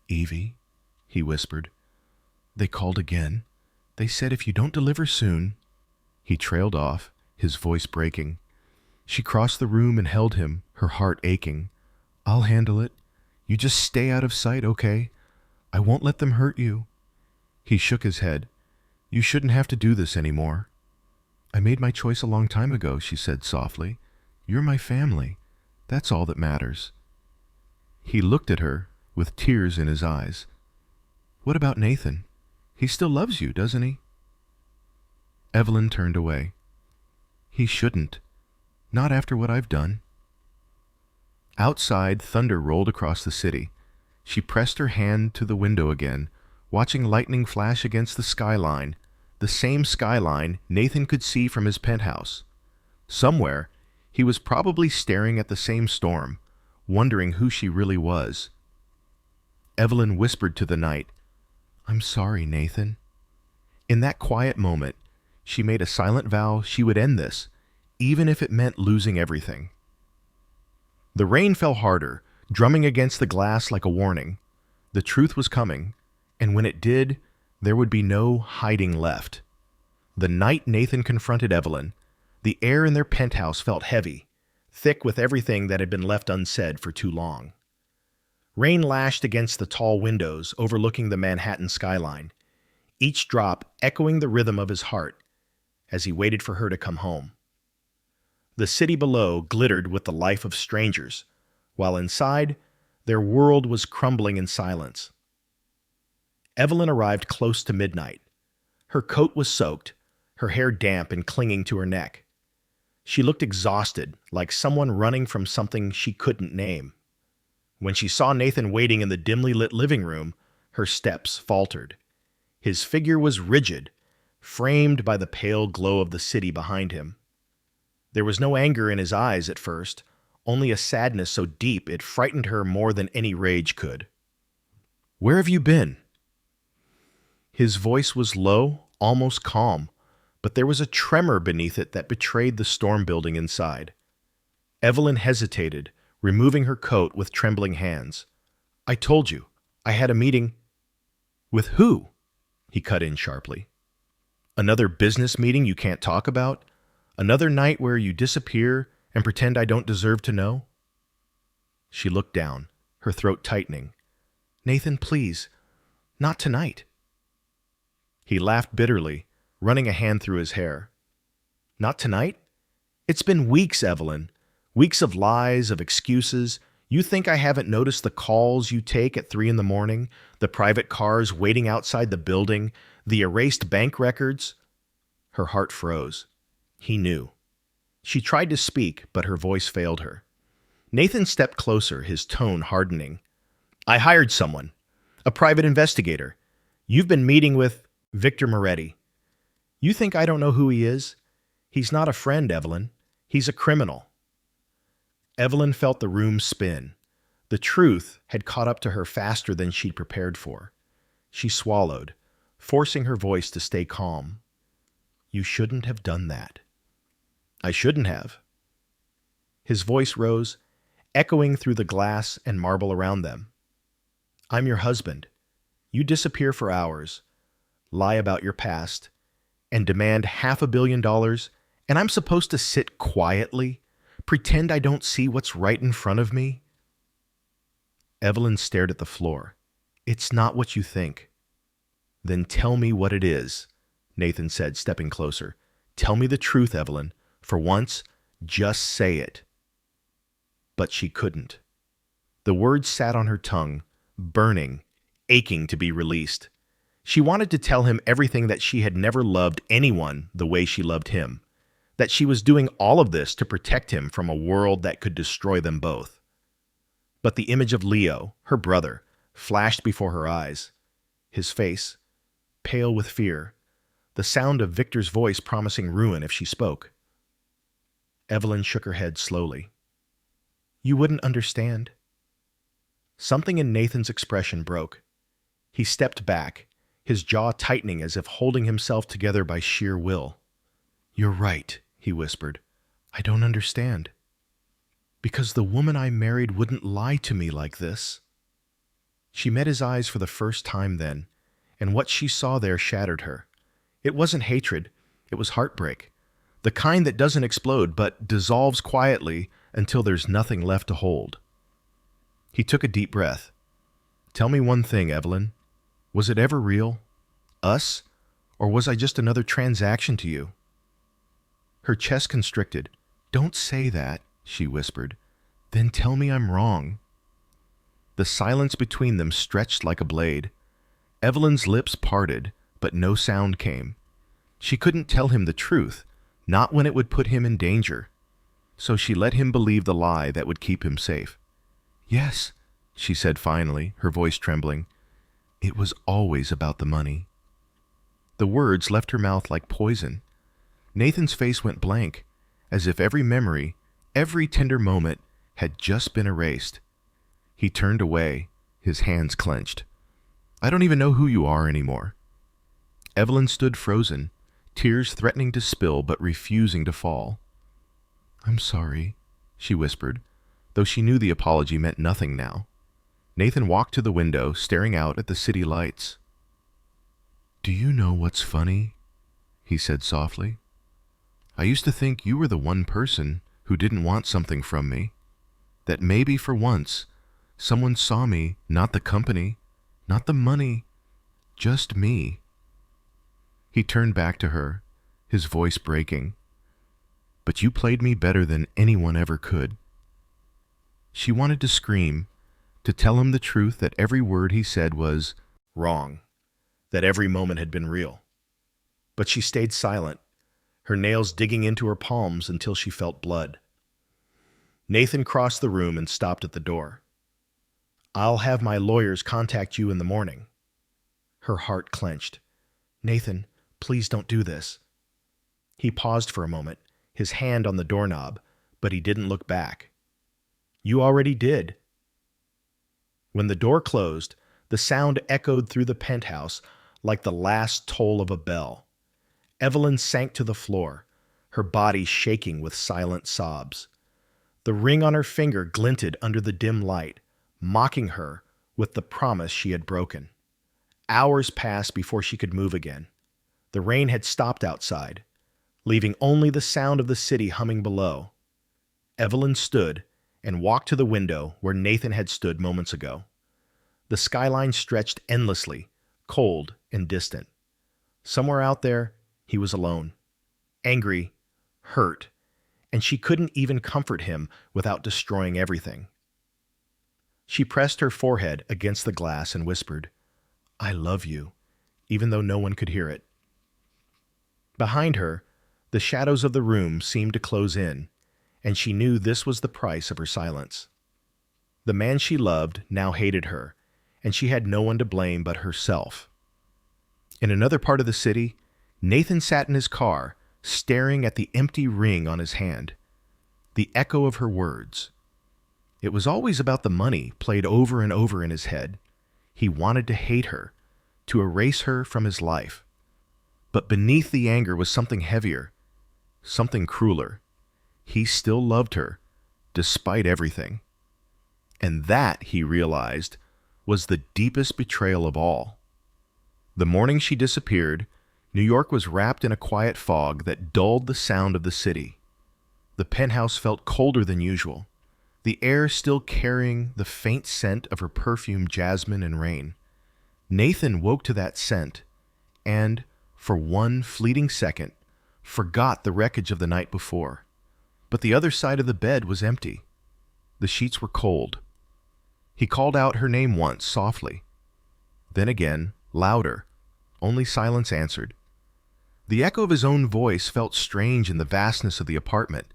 "Evie," he whispered. "They called again. They said if you don't deliver soon—" He trailed off, his voice breaking. She crossed the room and held him, her heart aching. "I'll handle it. You just stay out of sight, okay? I won't let them hurt you." He shook his head. "You shouldn't have to do this anymore." "I made my choice a long time ago," she said softly. "You're my family. That's all that matters." He looked at her with tears in his eyes. "What about Nathan? He still loves you, doesn't he?" Evelyn turned away. "He shouldn't. Not after what I've done." Outside, thunder rolled across the city. She pressed her hand to the window again, watching lightning flash against the skyline, the same skyline Nathan could see from his penthouse. Somewhere, he was probably staring at the same storm, wondering who she really was. Evelyn whispered to the night, "I'm sorry, Nathan." In that quiet moment, she made a silent vow she would end this, even if it meant losing everything. The rain fell harder, drumming against the glass like a warning. The truth was coming, and when it did, there would be no hiding left. The night Nathan confronted Evelyn, the air in their penthouse felt heavy, thick with everything that had been left unsaid for too long. Rain lashed against the tall windows overlooking the Manhattan skyline, each drop echoing the rhythm of his heart as he waited for her to come home. The city below glittered with the life of strangers, while inside, their world was crumbling in silence. Evelyn arrived close to midnight. Her coat was soaked, her hair damp and clinging to her neck. She looked exhausted, like someone running from something she couldn't name. When she saw Nathan waiting in the dimly lit living room, her steps faltered. His figure was rigid, framed by the pale glow of the city behind him. There was no anger in his eyes at first, only a sadness so deep it frightened her more than any rage could. "Where have you been?" His voice was low, almost calm, but there was a tremor beneath it that betrayed the storm building inside. Evelyn hesitated, removing her coat with trembling hands. "I told you, I had a meeting." "With who?" he cut in sharply. "Another business meeting you can't talk about? Another night where you disappear and pretend I don't deserve to know?" She looked down, her throat tightening. "Nathan, please, not tonight." He laughed bitterly, running a hand through his hair. "Not tonight? It's been weeks, Evelyn. Weeks of lies, of excuses. You think I haven't noticed the calls you take at 3 in the morning, the private cars waiting outside the building, the erased bank records?" Her heart froze. He knew. She tried to speak, but her voice failed her. Nathan stepped closer, his tone hardening. "I hired someone, a private investigator. You've been meeting with Victor Moretti. You think I don't know who he is? He's not a friend, Evelyn. He's a criminal." Evelyn felt the room spin. The truth had caught up to her faster than she'd prepared for. She swallowed, forcing her voice to stay calm. "You shouldn't have done that." "I shouldn't have." His voice rose, echoing through the glass and marble around them. "I'm your husband. You disappear for hours, lie about your past, and demand $500 million, and I'm supposed to sit quietly, pretend I don't see what's right in front of me?" Evelyn stared at the floor. "It's not what you think." "Then tell me what it is," Nathan said, stepping closer. "Tell me the truth, Evelyn. For once, just say it." But she couldn't. The words sat on her tongue, burning, aching to be released. She wanted to tell him everything, that she had never loved anyone the way she loved him, that she was doing all of this to protect him from a world that could destroy them both. But the image of Leo, her brother, flashed before her eyes. His face, pale with fear, the sound of Victor's voice promising ruin if she spoke. Evelyn shook her head slowly. "You wouldn't understand." Something in Nathan's expression broke. He stepped back, his jaw tightening as if holding himself together by sheer will. "You're right," he whispered. "I don't understand. Because the woman I married wouldn't lie to me like this." She met his eyes for the first time then, and what she saw there shattered her. It wasn't hatred, it was heartbreak. The kind that doesn't explode but dissolves quietly until there's nothing left to hold. He took a deep breath. "Tell me one thing, Evelyn. Was it ever real? Us? Or was I just another transaction to you?" Her chest constricted. "Don't say that," she whispered. "Then tell me I'm wrong." The silence between them stretched like a blade. Evelyn's lips parted, but no sound came. She couldn't tell him the truth, not when it would put him in danger. So she let him believe the lie that would keep him safe. "Yes," she said finally, her voice trembling. "It was always about the money." The words left her mouth like poison. Nathan's face went blank, as if every memory, every tender moment, had just been erased. He turned away, his hands clenched. "I don't even know who you are anymore." Evelyn stood frozen, tears threatening to spill but refusing to fall. "I'm sorry," she whispered, though she knew the apology meant nothing now. Nathan walked to the window, staring out at the city lights. "Do you know what's funny?" he said softly. "I used to think you were the one person who didn't want something from me. That maybe for once, someone saw me, not the company, not the money, just me." He turned back to her, his voice breaking. but you played me better than anyone ever could." She wanted to scream, to tell him the truth that every word he said was wrong, that every moment had been real. But she stayed silent, her nails digging into her palms until she felt blood. Nathan crossed the room and stopped at the door. "I'll have my lawyers contact you in the morning." Her heart clenched. "Nathan, please don't do this." He paused for a moment, his hand on the doorknob, but he didn't look back. "You already did." When the door closed, the sound echoed through the penthouse like the last toll of a bell. Evelyn sank to the floor, her body shaking with silent sobs. The ring on her finger glinted under the dim light, mocking her with the promise she had broken. Hours passed before she could move again. The rain had stopped outside, leaving only the sound of the city humming below. Evelyn stood and walked to the window where Nathan had stood moments ago. The skyline stretched endlessly, cold and distant. Somewhere out there, he was alone, angry, hurt, and she couldn't even comfort him without destroying everything. She pressed her forehead against the glass and whispered, "I love you," even though no one could hear it. Behind her, the shadows of the room seemed to close in, and she knew this was the price of her silence. The man she loved now hated her, and she had no one to blame but herself. In another part of the city, Nathan sat in his car, staring at the empty ring on his hand. The echo of her words. It was always about the money played over and over in his head. He wanted to hate her, to erase her from his life. But beneath the anger was something heavier, something crueler. He still loved her, despite everything. And that, he realized, was the deepest betrayal of all. The morning she disappeared, New York was wrapped in a quiet fog that dulled the sound of the city. The penthouse felt colder than usual, the air still carrying the faint scent of her perfume, jasmine, and rain. Nathan woke to that scent and, for one fleeting second, forgot the wreckage of the night before. But the other side of the bed was empty. The sheets were cold. He called out her name once, softly. Then again, louder. Only silence answered. The echo of his own voice felt strange in the vastness of the apartment,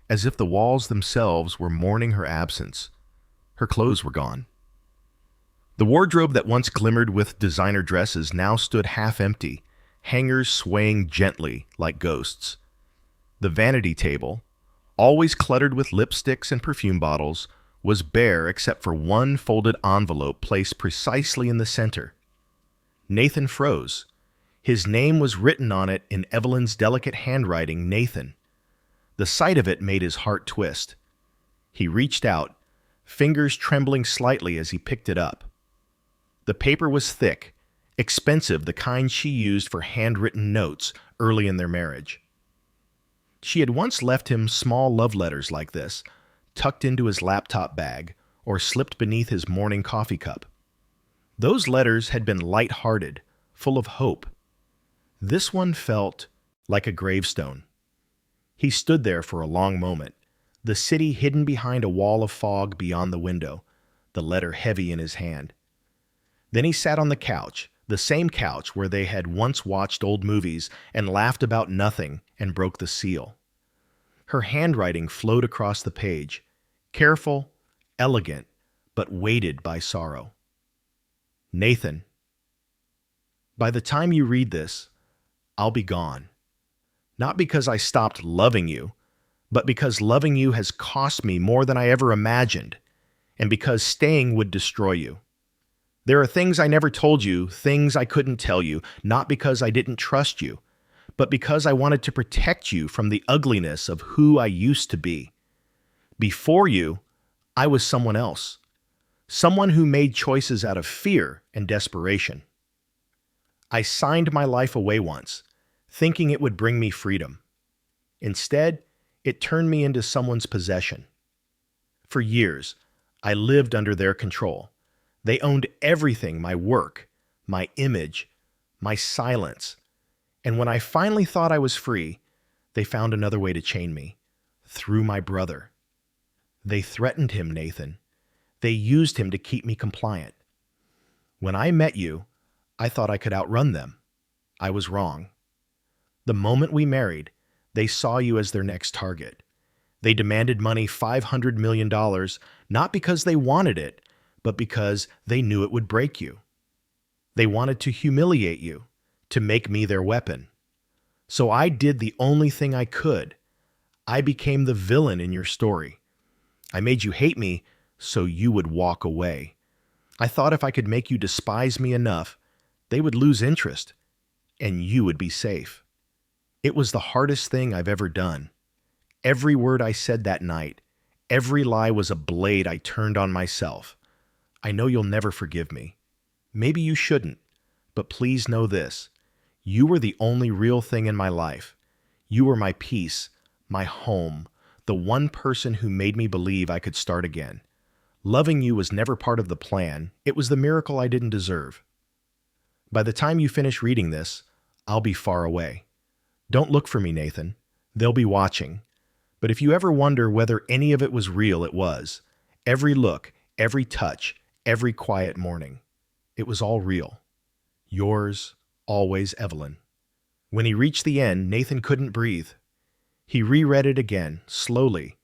as if the walls themselves were mourning her absence. Her clothes were gone. The wardrobe that once glimmered with designer dresses now stood half empty, hangers swaying gently like ghosts. The vanity table, always cluttered with lipsticks and perfume bottles, was bare except for one folded envelope placed precisely in the center. Nathan froze. His name was written on it in Evelyn's delicate handwriting, Nathan. The sight of it made his heart twist. He reached out, fingers trembling slightly as he picked it up. The paper was thick, expensive, the kind she used for handwritten notes early in their marriage. She had once left him small love letters like this, tucked into his laptop bag or slipped beneath his morning coffee cup. Those letters had been light-hearted, full of hope. This one felt like a gravestone. He stood there for a long moment, the city hidden behind a wall of fog beyond the window, the letter heavy in his hand. Then he sat on the couch, the same couch where they had once watched old movies and laughed about nothing, and broke the seal. Her handwriting flowed across the page, careful, elegant, but weighted by sorrow. Nathan, by the time you read this, I'll be gone. Not because I stopped loving you, but because loving you has cost me more than I ever imagined, and because staying would destroy you. There are things I never told you, things I couldn't tell you, not because I didn't trust you, but because I wanted to protect you from the ugliness of who I used to be. Before you, I was someone else, someone who made choices out of fear and desperation. I signed my life away once, thinking it would bring me freedom. Instead, it turned me into someone's possession. For years, I lived under their control. They owned everything, my work, my image, my silence. And when I finally thought I was free, They found another way to chain me. Through my brother. They threatened him, Nathan. They used him to keep me compliant. When I met you, I thought I could outrun them. I was wrong. The moment we married, they saw you as their next target. They demanded money $500 million, not because they wanted it, but because they knew it would break you. They wanted to humiliate you, to make me their weapon. So I did the only thing I could. I became the villain in your story. I made you hate me so you would walk away. I thought if I could make you despise me enough, they would lose interest, and you would be safe. It was the hardest thing I've ever done. Every word I said that night, every lie was a blade I turned on myself. I know you'll never forgive me. Maybe you shouldn't, but please know this. You were the only real thing in my life. You were my peace, my home, the one person who made me believe I could start again. Loving you was never part of the plan. It was the miracle I didn't deserve. By the time you finish reading this, I'll be far away. Don't look for me, Nathan. They'll be watching. But if you ever wonder whether any of it was real, it was. Every look, every touch, every quiet morning. It was all real. Yours, always, Evelyn. When he reached the end, Nathan couldn't breathe. He reread it again, slowly,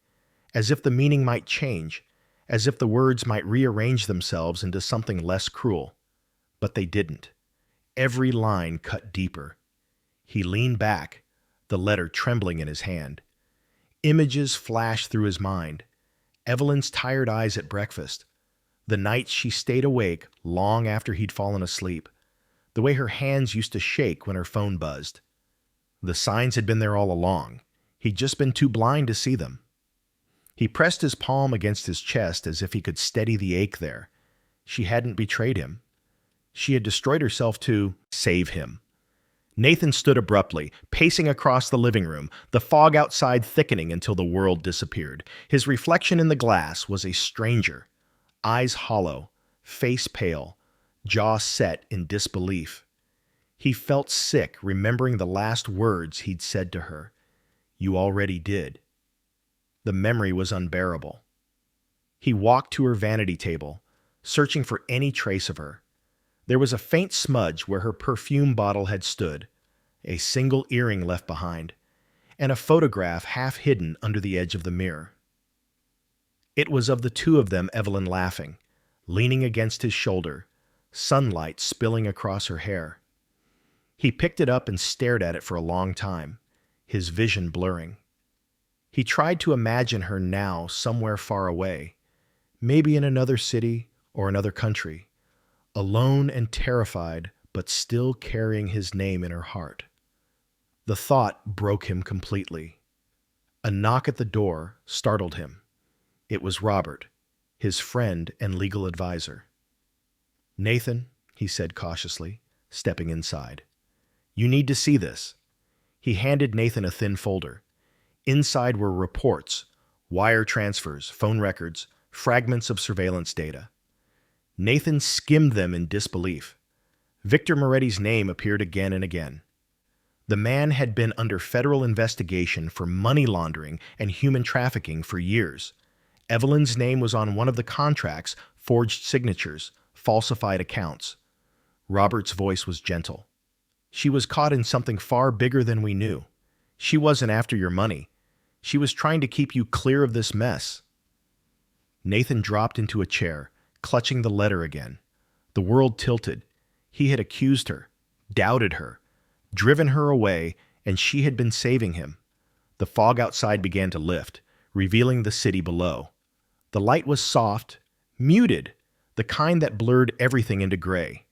as if the meaning might change, as if the words might rearrange themselves into something less cruel. But they didn't. Every line cut deeper. He leaned back, the letter trembling in his hand. Images flashed through his mind. Evelyn's tired eyes at breakfast. The nights she stayed awake long after he'd fallen asleep. The way her hands used to shake when her phone buzzed. The signs had been there all along. He'd just been too blind to see them. He pressed his palm against his chest as if he could steady the ache there. She hadn't betrayed him. She had destroyed herself to save him. Nathan stood abruptly, pacing across the living room, the fog outside thickening until the world disappeared. His reflection in the glass was a stranger, eyes hollow, face pale, jaw set in disbelief. He felt sick remembering the last words he'd said to her. You already did. The memory was unbearable. He walked to her vanity table, searching for any trace of her. There was a faint smudge where her perfume bottle had stood, a single earring left behind, and a photograph half hidden under the edge of the mirror. It was of the two of them, Evelyn laughing, leaning against his shoulder, sunlight spilling across her hair. He picked it up and stared at it for a long time, his vision blurring. He tried to imagine her now somewhere far away, maybe in another city or another country, alone and terrified, but still carrying his name in her heart. The thought broke him completely. A knock at the door startled him. It was Robert, his friend and legal advisor. Nathan, he said cautiously, stepping inside. You need to see this. He handed Nathan a thin folder. Inside were reports, wire transfers, phone records, fragments of surveillance data. Nathan skimmed them in disbelief. Victor Moretti's name appeared again and again. The man had been under federal investigation for money laundering and human trafficking for years. Evelyn's name was on one of the contracts, forged signatures, falsified accounts. Robert's voice was gentle. She was caught in something far bigger than we knew. She wasn't after your money. She was trying to keep you clear of this mess. Nathan dropped into a chair, clutching the letter again. The world tilted. He had accused her, doubted her, driven her away, and she had been saving him. The fog outside began to lift, revealing the city below. The light was soft, muted, the kind that blurred everything into gray.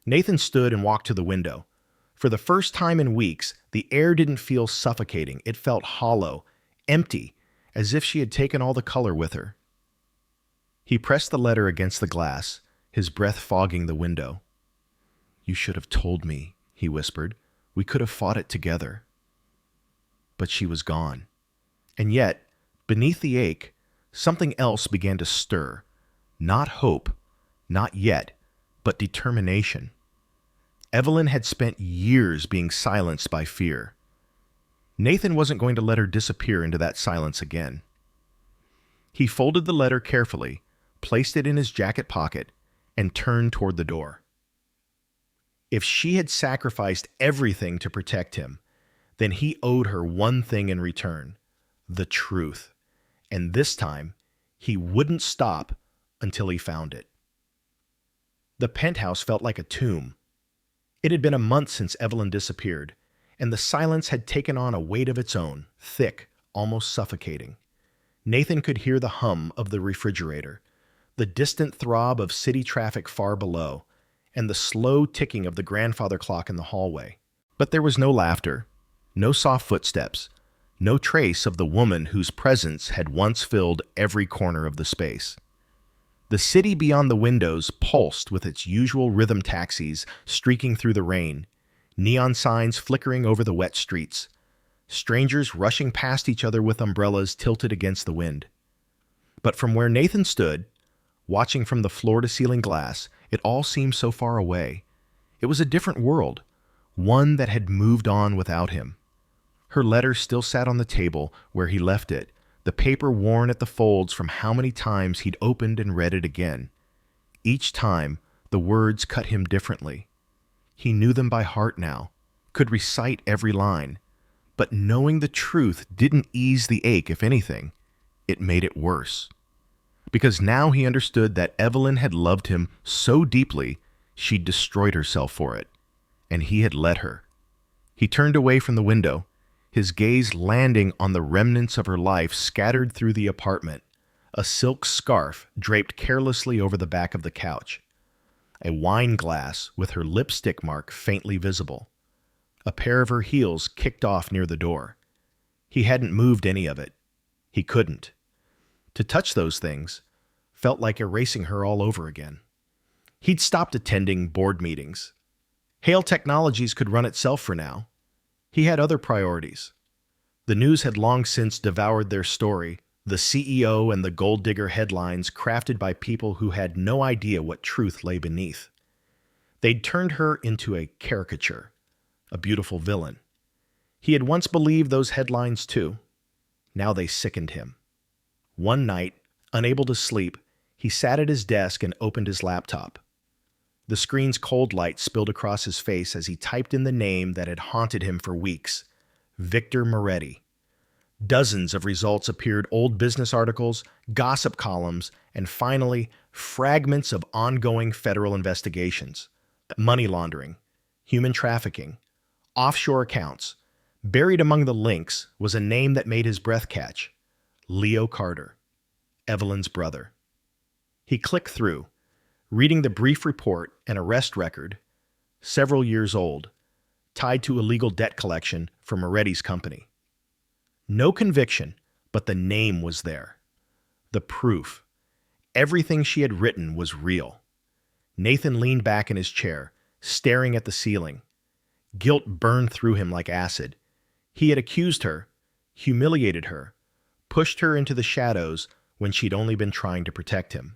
Nathan stood and walked to the window. For the first time in weeks, the air didn't feel suffocating. It felt hollow, empty, as if she had taken all the color with her. He pressed the letter against the glass, his breath fogging the window. You should have told me, he whispered. We could have fought it together. But she was gone. And yet, beneath the ache, something else began to stir. Not hope, not yet, but determination. Evelyn had spent years being silenced by fear. Nathan wasn't going to let her disappear into that silence again. He folded the letter carefully, placed it in his jacket pocket, and turned toward the door. If she had sacrificed everything to protect him, then he owed her one thing in return: the truth. And this time, he wouldn't stop until he found it. The penthouse felt like a tomb. It had been a month since Evelyn disappeared, and the silence had taken on a weight of its own, thick, almost suffocating. Nathan could hear the hum of the refrigerator, the distant throb of city traffic far below, and the slow ticking of the grandfather clock in the hallway. But there was no laughter, no soft footsteps, no trace of the woman whose presence had once filled every corner of the space. The city beyond the windows pulsed with its usual rhythm taxis streaking through the rain, neon signs flickering over the wet streets, strangers rushing past each other with umbrellas tilted against the wind. But from where Nathan stood, watching from the floor-to-ceiling glass, it all seemed so far away. It was a different world, one that had moved on without him. Her letter still sat on the table where he left it, the paper worn at the folds from how many times he'd opened and read it again. Each time, the words cut him differently. He knew them by heart now, could recite every line. But knowing the truth didn't ease the ache, if anything. It made it worse. Because now he understood that Evelyn had loved him so deeply, she'd destroyed herself for it. And he had let her. He turned away from the window, his gaze landing on the remnants of her life scattered through the apartment, a silk scarf draped carelessly over the back of the couch, a wine glass with her lipstick mark faintly visible, a pair of her heels kicked off near the door. He hadn't moved any of it. He couldn't. To touch those things felt like erasing her all over again. He'd stopped attending board meetings. Hale Technologies could run itself for now. He had other priorities. The news had long since devoured their story, the CEO and the gold digger headlines crafted by people who had no idea what truth lay beneath. They'd turned her into a caricature, a beautiful villain. He had once believed those headlines too. Now they sickened him. One night, unable to sleep, he sat at his desk and opened his laptop. The screen's cold light spilled across his face as he typed in the name that had haunted him for weeks: Victor Moretti. Dozens of results appeared: old business articles, gossip columns, and finally, fragments of ongoing federal investigations. Money laundering, human trafficking, offshore accounts. Buried among the links was a name that made his breath catch: Leo Carter, Evelyn's brother. He clicked through, reading the brief report, an arrest record, several years old, tied to illegal debt collection for Moretti's company. No conviction, but the name was there. The proof. Everything she had written was real. Nathan leaned back in his chair, staring at the ceiling. Guilt burned through him like acid. He had accused her, humiliated her, pushed her into the shadows when she'd only been trying to protect him.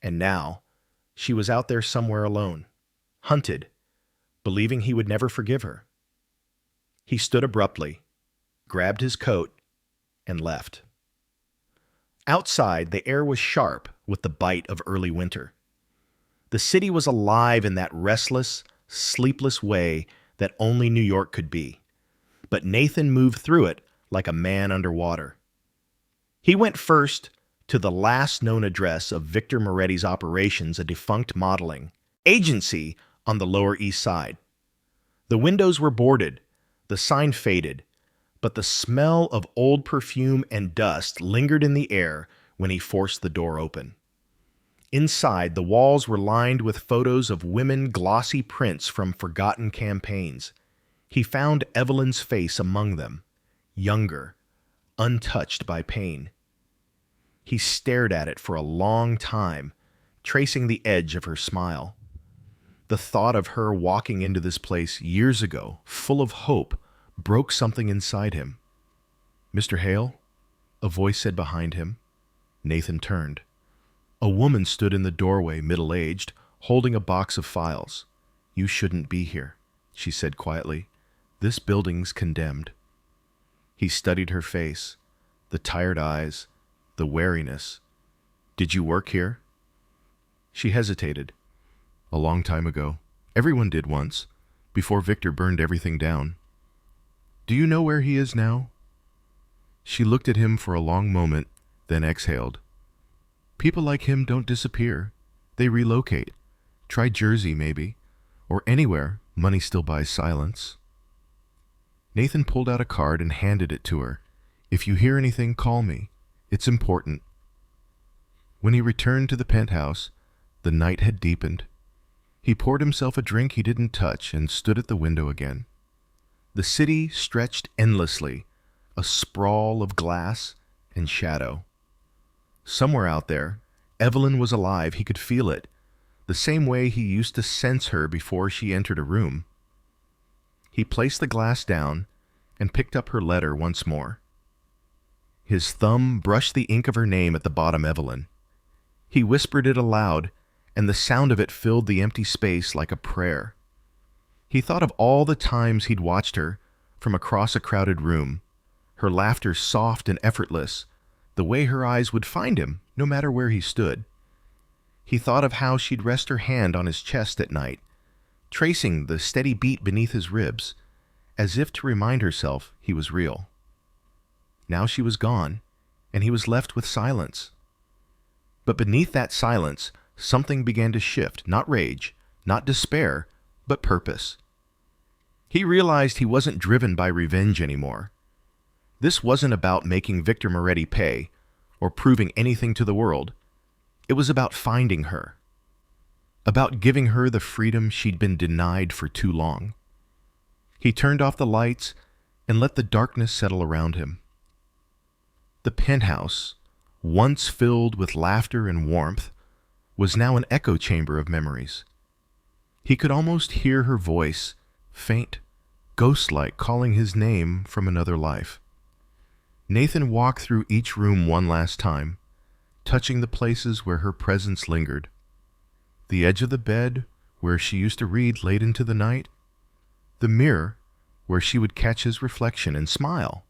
And now, she was out there somewhere alone, hunted, believing he would never forgive her. He stood abruptly, grabbed his coat, and left. Outside, the air was sharp with the bite of early winter. The city was alive in that restless, sleepless way that only New York could be. But Nathan moved through it like a man underwater. He went first to the last known address of Victor Moretti's operations, a defunct modeling agency on the Lower East Side. The windows were boarded, the sign faded, but the smell of old perfume and dust lingered in the air when he forced the door open. Inside, the walls were lined with photos of women, glossy prints from forgotten campaigns. He found Evelyn's face among them, younger, untouched by pain. He stared at it for a long time, tracing the edge of her smile. The thought of her walking into this place years ago, full of hope, broke something inside him. "Mr. Hale?" a voice said behind him. Nathan turned. A woman stood in the doorway, middle-aged, holding a box of files. "You shouldn't be here," she said quietly. "This building's condemned." He studied her face, the tired eyes, the wariness. "Did you work here?" She hesitated. "A long time ago. Everyone did once, before Victor burned everything down." "Do you know where he is now?" She looked at him for a long moment, then exhaled. "People like him don't disappear. They relocate. Try Jersey, maybe. Or anywhere. Money still buys silence." Nathan pulled out a card and handed it to her. "If you hear anything, call me. It's important." When he returned to the penthouse, the night had deepened. He poured himself a drink he didn't touch and stood at the window again. The city stretched endlessly, a sprawl of glass and shadow. Somewhere out there, Evelyn was alive. He could feel it, the same way he used to sense her before she entered a room. He placed the glass down and picked up her letter once more. His thumb brushed the ink of her name at the bottom, Evelyn. He whispered it aloud, and the sound of it filled the empty space like a prayer. He thought of all the times he'd watched her from across a crowded room, her laughter soft and effortless, the way her eyes would find him no matter where he stood. He thought of how she'd rest her hand on his chest at night, tracing the steady beat beneath his ribs, as if to remind herself he was real. Now she was gone, and he was left with silence. But beneath that silence, something began to shift, not rage, not despair, but purpose. He realized he wasn't driven by revenge anymore. This wasn't about making Victor Moretti pay or proving anything to the world. It was about finding her, about giving her the freedom she'd been denied for too long. He turned off the lights and let the darkness settle around him. The penthouse, once filled with laughter and warmth, was now an echo chamber of memories. He could almost hear her voice, faint, ghost-like, calling his name from another life. Nathan walked through each room one last time, touching the places where her presence lingered. The edge of the bed, where she used to read late into the night. The mirror, where she would catch his reflection and smile.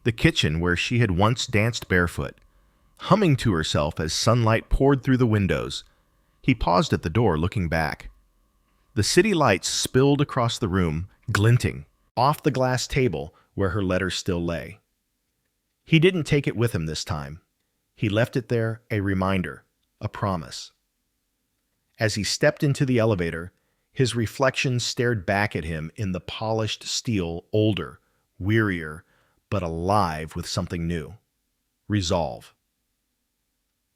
The kitchen, where she had once danced barefoot, humming to herself as sunlight poured through the windows. He paused at the door, looking back. The city lights spilled across the room, glinting, off the glass table where her letter still lay. He didn't take it with him this time. He left it there, a reminder, a promise. As he stepped into the elevator, his reflection stared back at him in the polished steel, older, wearier, but alive with something new. Resolve.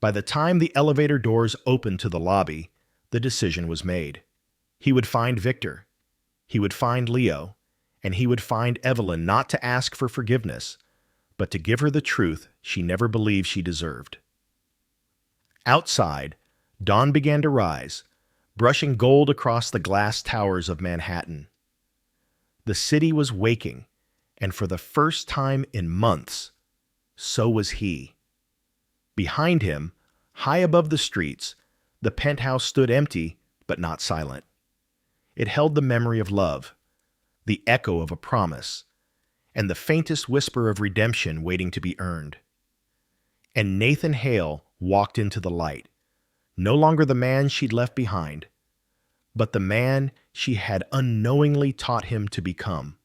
By the time the elevator doors opened to the lobby, the decision was made. He would find Victor. He would find Leo. And he would find Evelyn, not to ask for forgiveness, but to give her the truth she never believed she deserved. Outside, dawn began to rise, brushing gold across the glass towers of Manhattan. The city was waking, and for the first time in months, so was he. Behind him, high above the streets, the penthouse stood empty but not silent. It held the memory of love, the echo of a promise, and the faintest whisper of redemption waiting to be earned. And Nathan Hale walked into the light, no longer the man she'd left behind, but the man she had unknowingly taught him to become.